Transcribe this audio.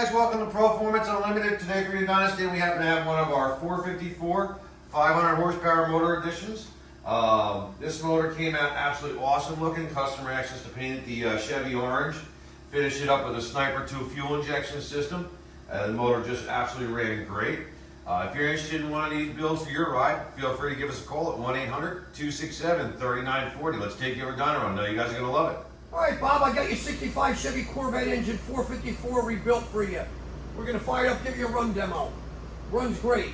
guys, welcome to Proformance Unlimited. Today for your Dynasty, we happen to have one of our 454 500 horsepower motor editions. This motor came out absolutely awesome looking. Customer asked us to paint it the Chevy orange, finish it up with a Sniper 2 fuel injection system. The motor just absolutely ran great. If you're interested in one of these builds for your ride, feel free to give us a call at 1-800-267-3940. Let's take you over Dyno. I know you guys are going to love it. All right, Bob, I got your 65 Chevy Corvette engine 454 rebuilt for you. We're going to fire it up, give you a run demo. Runs great.